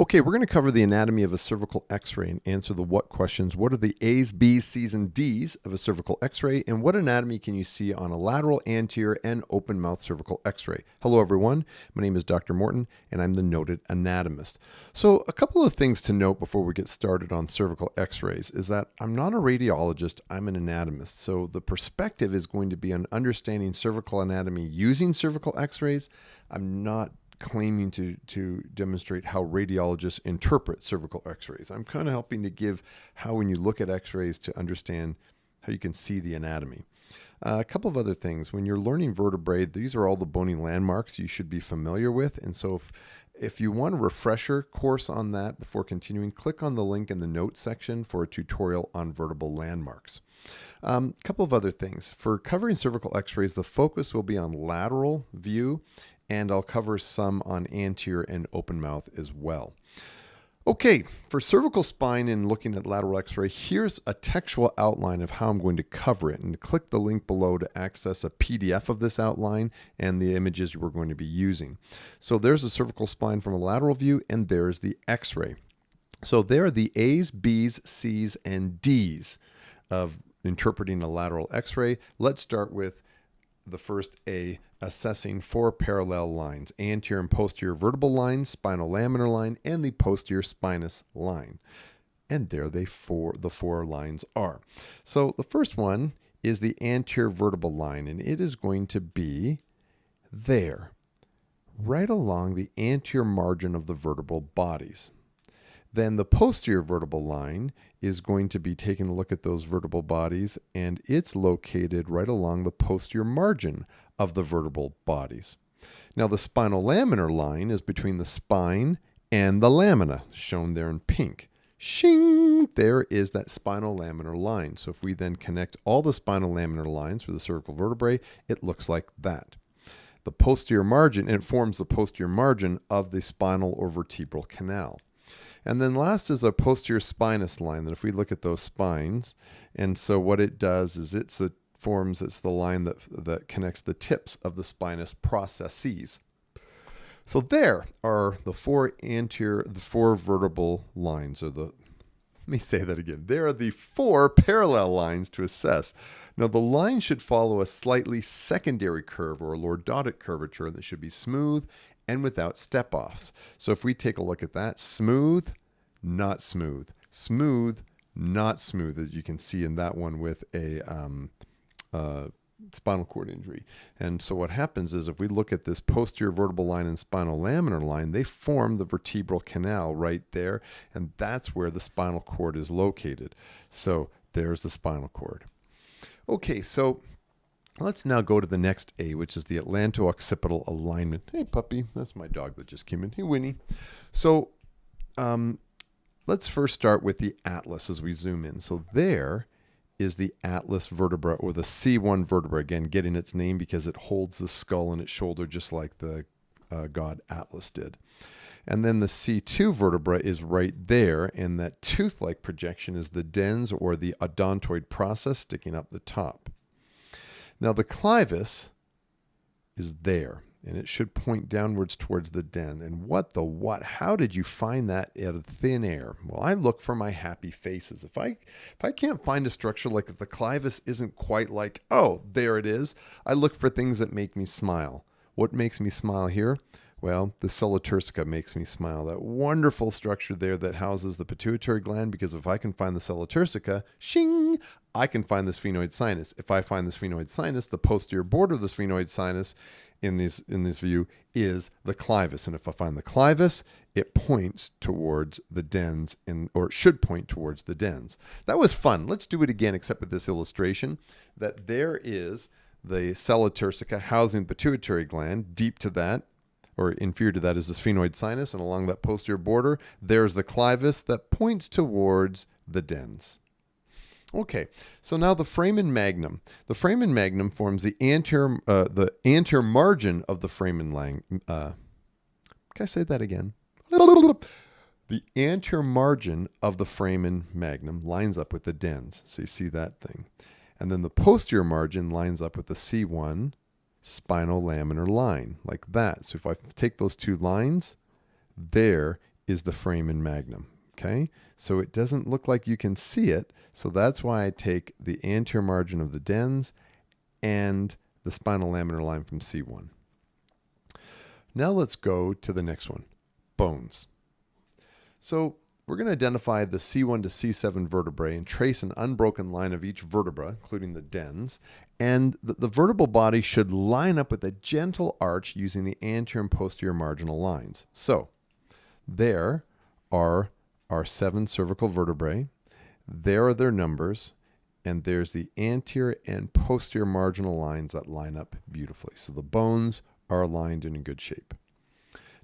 Okay, we're going to cover the anatomy of a cervical x-ray and answer the what questions. What are the A's, B's, C's, and D's of a cervical x-ray? And what anatomy can you see on a lateral, anterior, and open mouth cervical x-ray? Hello, everyone. My name is Dr. Morton, and I'm the noted anatomist. So a couple of things to note before we get started on cervical x-rays is that I'm not a radiologist, I'm an anatomist. So the perspective is going to be on understanding cervical anatomy using cervical x-rays. I'm not claiming to demonstrate how radiologists interpret cervical x-rays. I'm kind of helping to give how when you look at x-rays to understand how you can see the anatomy. A couple of other things. When you're learning vertebrae, these are all the bony landmarks you should be familiar with. And so if you want a refresher course on that before continuing, click on the link in the notes section for a tutorial on vertebral landmarks. A couple of other things. For covering cervical x-rays, the focus will be on lateral view, and I'll cover some on anterior and open mouth as well. Okay, for cervical spine and looking at lateral x-ray, here's a textual outline of how I'm going to cover it. And click the link below to access a PDF of this outline and the images we're going to be using. So there's a cervical spine from a lateral view, and there's the x-ray. So there are the A's, B's, C's, and D's of interpreting a lateral x-ray. Let's start with the first A, assessing four parallel lines: anterior and posterior vertebral line, spinal laminar line, and the posterior spinous line. And there the four lines are. So the first one is the anterior vertebral line, and it is going to be there, right along the anterior margin of the vertebral bodies. Then the posterior vertebral line is going to be taking a look at those vertebral bodies, and it's located right along the posterior margin of the vertebral bodies. Now the spinal laminar line is between the spine and the lamina, shown there in pink. Shing! There is that spinal laminar line. So if we then connect all the spinal laminar lines for the cervical vertebrae, it looks like that. The posterior margin, and it forms the posterior margin of the spinal or vertebral canal. And then last is a posterior spinous line, that if we look at those spines, and so what it does is it's the line that connects the tips of the spinous processes. So there are the four vertebral lines, let me say that again. There are the four parallel lines to assess. Now the line should follow a slightly secondary curve or a lordotic curvature that should be smooth and without step-offs. So if we take a look at that, smooth, not smooth, smooth, not smooth, as you can see in that one with a spinal cord injury. And so what happens is if we look at this posterior vertebral line and spinal laminar line, they form the vertebral canal right there, and that's where the spinal cord is located. So there's the spinal cord. Okay, so let's now go to the next A, which is the atlanto-occipital alignment. Hey, puppy. That's my dog that just came in. Hey, Winnie. So let's first start with the atlas as we zoom in. So there is the atlas vertebra, or the C1 vertebra, again, getting its name because it holds the skull in its shoulder just like the god Atlas did. And then the C2 vertebra is right there, and that tooth-like projection is the dens, or the odontoid process, sticking up the top. Now the clivus is there, and it should point downwards towards the den. And what? How did you find that out of thin air? Well, I look for my happy faces. If I can't find a structure, like if the clivus isn't quite like, oh, there it is, I look for things that make me smile. What makes me smile here? Well, the sola turcica makes me smile. That wonderful structure there that houses the pituitary gland, because if I can find the sola turcica, shing, I can find the sphenoid sinus. If I find the sphenoid sinus, the posterior border of the sphenoid sinus in this view is the clivus. And if I find the clivus, it points towards the dens, or it should point towards the dens. That was fun. Let's do it again, except with this illustration, that there is the sola turcica housing pituitary gland. Deep to that, or inferior to that, is the sphenoid sinus, and along that posterior border, there's the clivus that points towards the dens. Okay, so now the foramen magnum. The foramen magnum forms the anterior margin of the foramen can I say that again? The anterior margin of the foramen magnum lines up with the dens. So you see that thing. And then the posterior margin lines up with the C1 spinal laminar line, like that. So if I take those two lines, there is the foramen magnum. Okay, so it doesn't look like you can see it. So that's why I take the anterior margin of the dens and the spinal laminar line from C1. Now let's go to the next one, bones. So we're going to identify the C1 to C7 vertebrae and trace an unbroken line of each vertebra, including the dens. And the vertebral body should line up with a gentle arch using the anterior and posterior marginal lines. So there are our 7 cervical vertebrae. There are their numbers. And there's the anterior and posterior marginal lines that line up beautifully. So the bones are aligned and in good shape.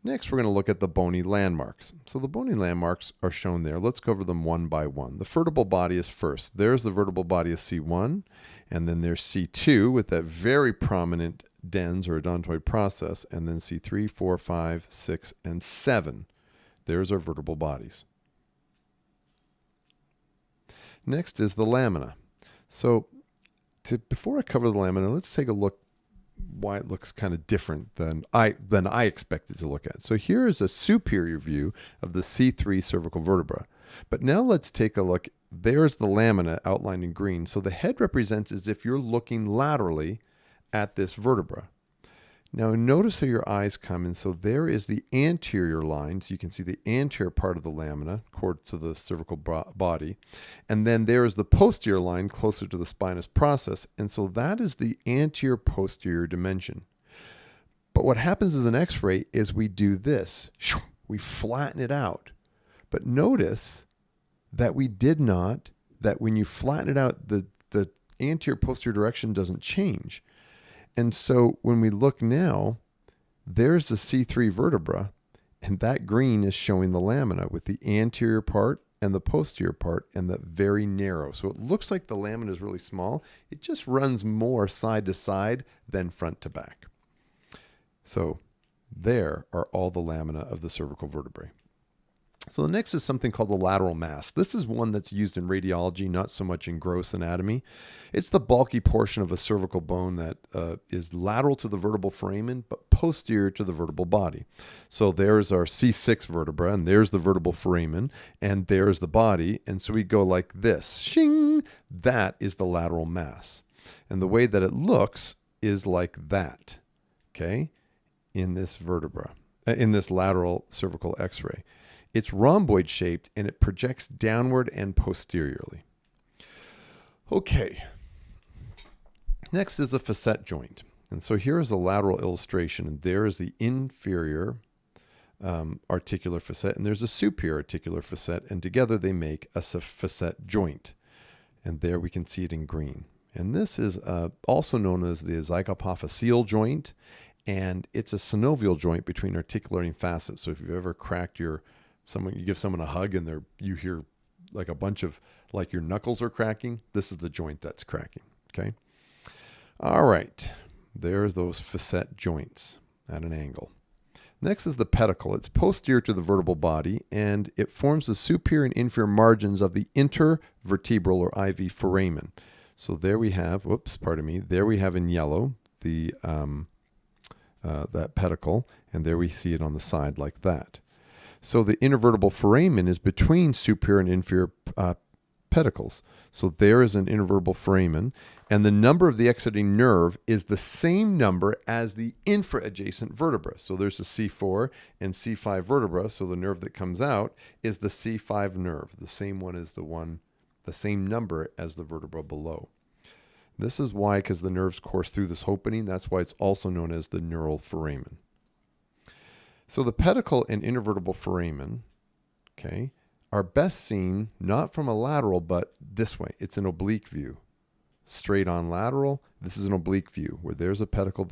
Next, we're going to look at the bony landmarks. So the bony landmarks are shown there. Let's cover them one by one. The vertebral body is first. There's the vertebral body of C1, and then there's C2 with that very prominent dens or odontoid process, and then C3, 4, 5, 6, and 7. There's our vertebral bodies. Next is the lamina. So before I cover the lamina, let's take a look why it looks kind of different than I expected to look at. So here is a superior view of the C3 cervical vertebra. But now let's take a look. There's the lamina outlined in green. So the head represents as if you're looking laterally at this vertebra. Now notice how your eyes come in. So there is the anterior line. So you can see the anterior part of the lamina, cord to the cervical body. And then there is the posterior line closer to the spinous process. And so that is the anterior posterior dimension. But what happens as an x-ray is we do this. We flatten it out. But notice that we did not, that when you flatten it out, the anterior posterior direction doesn't change. And so when we look now, there's the C3 vertebra, and that green is showing the lamina with the anterior part and the posterior part and the very narrow. So it looks like the lamina is really small. It just runs more side to side than front to back. So there are all the lamina of the cervical vertebrae. So the next is something called the lateral mass. This is one that's used in radiology, not so much in gross anatomy. It's the bulky portion of a cervical bone that is lateral to the vertebral foramen, but posterior to the vertebral body. So there's our C6 vertebra, and there's the vertebral foramen, and there's the body. And so we go like this. Shing! That is the lateral mass. And the way that it looks is like that, okay, in this vertebra, in this lateral cervical x-ray. It's rhomboid shaped and it projects downward and posteriorly. Okay. Next is the facet joint. And so here is a lateral illustration, and there is the inferior articular facet, and there's a superior articular facet, and together they make a facet joint. And there we can see it in green. And this is also known as the zygapophyseal joint, and it's a synovial joint between articulating facets. So if you've ever cracked you give someone a hug and you hear like a bunch of, like your knuckles are cracking, this is the joint that's cracking, okay? All right, there's those facet joints at an angle. Next is the pedicle. It's posterior to the vertebral body, and it forms the superior and inferior margins of the intervertebral or IV foramen. So there we have, there we have in yellow the that pedicle, and there we see it on the side like that. So the intervertebral foramen is between superior and inferior pedicles. So there is an intervertebral foramen, and the number of the exiting nerve is the same number as the infra-adjacent vertebra. So there's a C4 and C5 vertebra, so the nerve that comes out is the C5 nerve, the same same number as the vertebra below. This is why, because the nerves course through this opening, that's why it's also known as the neural foramen. So the pedicle and intervertebral foramen, okay, are best seen not from a lateral, but this way. It's an oblique view. Straight on lateral, this is an oblique view where there's a pedicle,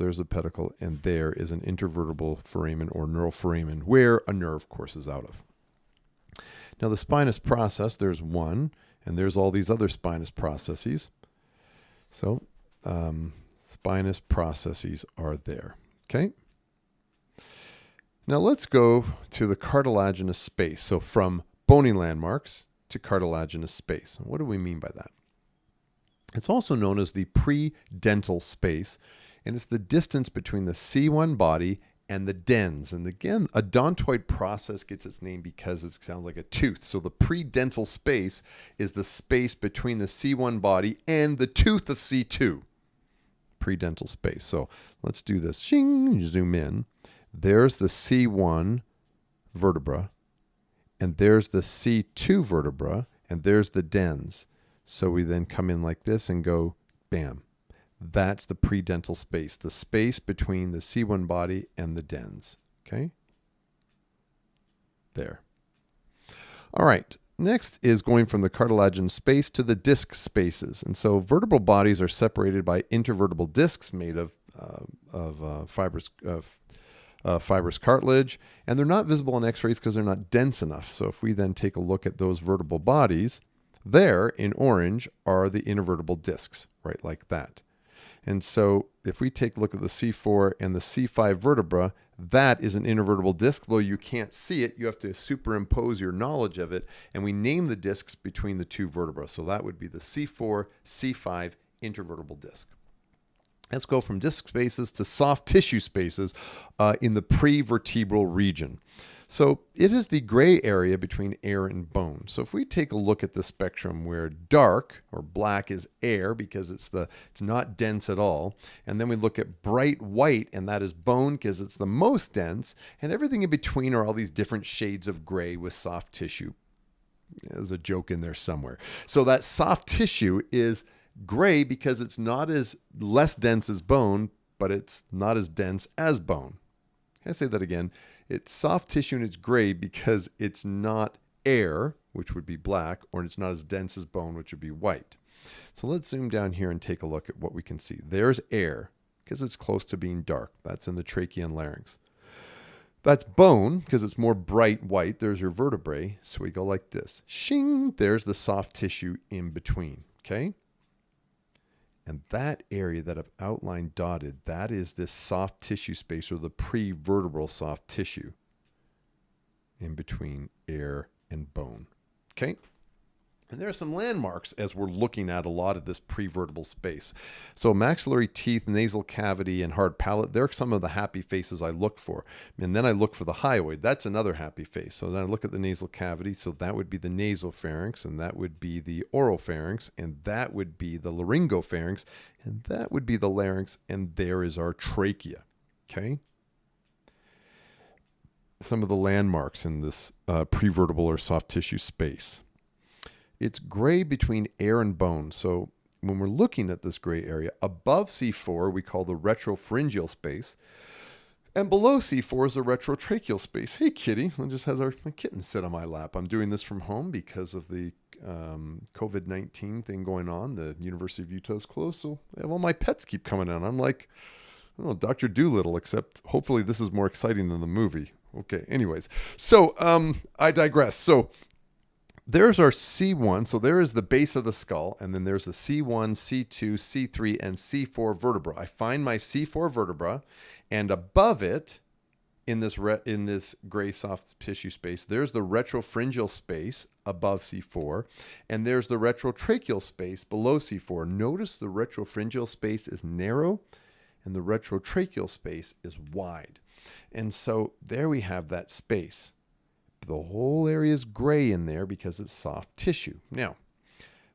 and there is an intervertebral foramen or neural foramen where a nerve courses out of. Now the spinous process, there's one, and there's all these other spinous processes. So spinous processes are there, okay? Now let's go to the cartilaginous space. So from bony landmarks to cartilaginous space. What do we mean by that? It's also known as the predental space, and it's the distance between the C1 body and the dens. And again, a odontoid process gets its name because it sounds like a tooth. So the predental space is the space between the C1 body and the tooth of C2. Predental space. So let's do this. Shing, zoom in. There's the C1 vertebra, and there's the C2 vertebra, and there's the dens. So we then come in like this and go, bam. That's the predental space, the space between the C1 body and the dens. Okay? There. All right. Next is going from the cartilaginous space to the disc spaces. And so vertebral bodies are separated by intervertebral discs made of fibrous cartilage, and they're not visible in x-rays because they're not dense enough. So if we then take a look at those vertebral bodies, there in orange are the intervertebral discs, right like that. And so if we take a look at the C4 and the C5 vertebra, that is an intervertebral disc. Though you can't see it, you have to superimpose your knowledge of it, and we name the discs between the two vertebrae. So that would be the C4, C5 intervertebral disc. Let's go from disc spaces to soft tissue spaces in the prevertebral region. So it is the gray area between air and bone. So if we take a look at the spectrum where dark or black is air because it's not dense at all, and then we look at bright white, and that is bone because it's the most dense, and everything in between are all these different shades of gray with soft tissue. There's a joke in there somewhere. So that soft tissue is gray because it's not as less dense as bone, but it's not as dense as bone. Can I say that again? It's soft tissue and it's gray because it's not air, which would be black, or it's not as dense as bone, which would be white. So let's zoom down here and take a look at what we can see. There's air because it's close to being dark. That's in the trachea and larynx. That's bone because it's more bright white. There's your vertebrae. So we go like this. Shing, there's the soft tissue in between. Okay? And that area that I've outlined dotted, that is this soft tissue space, or the prevertebral soft tissue in between air and bone. Okay? And there are some landmarks as we're looking at a lot of this prevertebral space. So maxillary teeth, nasal cavity, and hard palate, they're some of the happy faces I look for. And then I look for the hyoid. That's another happy face. So then I look at the nasal cavity. So that would be the nasopharynx, and that would be the oropharynx, and that would be the laryngopharynx, and that would be the larynx, and there is our trachea. Okay? Some of the landmarks in this prevertebral or soft tissue space. It's gray between air and bone. So when we're looking at this gray area, above C4, we call the retropharyngeal space. And below C4 is the retrotracheal space. Hey, kitty. I just had my kitten sit on my lap. I'm doing this from home because of the COVID-19 thing going on. The University of Utah is closed, so I have all my pets keep coming in. I'm like, I don't know, Dr. Dolittle, except hopefully this is more exciting than the movie. Okay, anyways. So I digress. So there's our C1. So there is the base of the skull, and then there's the C1, C2, C3, and C4 vertebra. I find my C4 vertebra, and above it, in this gray soft tissue space, there's the retropharyngeal space above C4, and there's the retrotracheal space below C4. Notice the retropharyngeal space is narrow, and the retrotracheal space is wide. And so there we have that space. The whole area is gray in there because it's soft tissue. Now,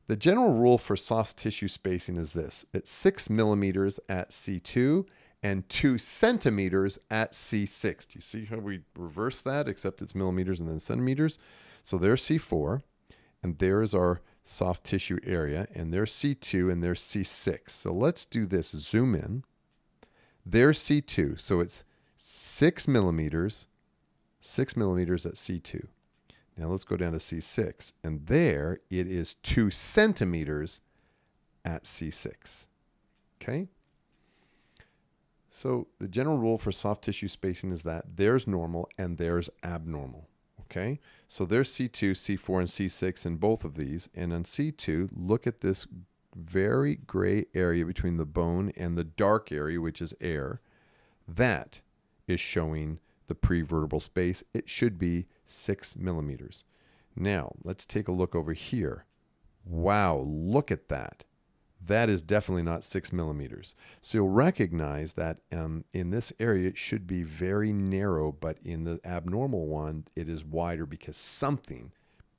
the general rule for soft tissue spacing is this. It's 6 millimeters at C2 and 2 centimeters at C6. Do you see how we reverse that, except it's millimeters and then centimeters? So there's C4, and there's our soft tissue area, and there's C2, and there's C6. So let's do this. Zoom in. There's C2. So it's 6 millimeters at C2. Now let's go down to C6, and there it is 2 centimeters at C6. Okay? So the general rule for soft tissue spacing is that there's normal and there's abnormal. Okay? So there's C2, C4, and C6 in both of these. And on C2, look at this very gray area between the bone and the dark area, which is air. That is showing the prevertebral space. It should be 6 millimeters. Now, let's take a look over here. Wow, look at that. that is definitely not 6 millimeters. So you'll recognize that in this area, it should be very narrow, but in the abnormal one, it is wider because something,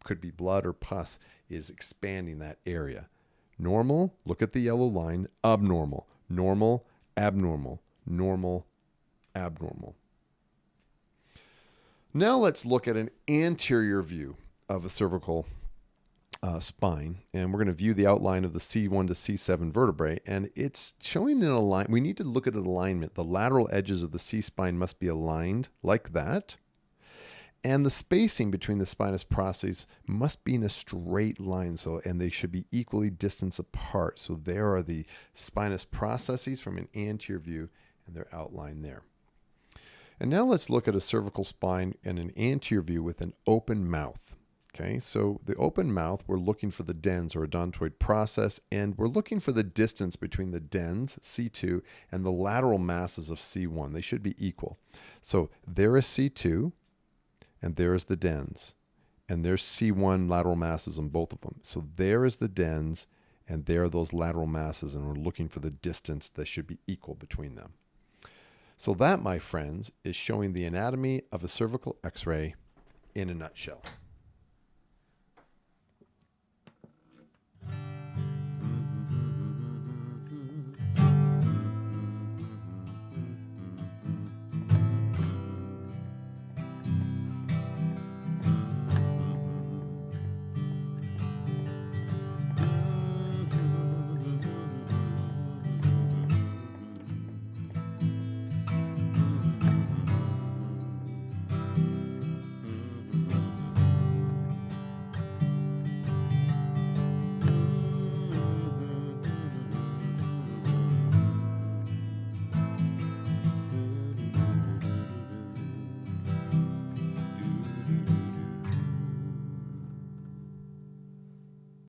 could be blood or pus, is expanding that area. Normal, look at the yellow line, abnormal, normal, abnormal, normal, abnormal. Now let's look at an anterior view of a cervical spine, and we're going to view the outline of the C1 to C7 vertebrae, and it's showing an alignment. We need to look at an alignment. The lateral edges of the C-spine must be aligned like that, and the spacing between the spinous processes must be in a straight line, and they should be equally distanced apart. So there are the spinous processes from an anterior view, and they're outlined there. And now let's look at a cervical spine in an anterior view with an open mouth. Okay, so the open mouth, we're looking for the dens or odontoid process, and we're looking for the distance between the dens, C2, and the lateral masses of C1. They should be equal. So there is C2, and there is the dens, and there's C1 lateral masses on both of them. So there is the dens, and there are those lateral masses, and we're looking for the distance that should be equal between them. So that, my friends, is showing the anatomy of a cervical X-ray in a nutshell.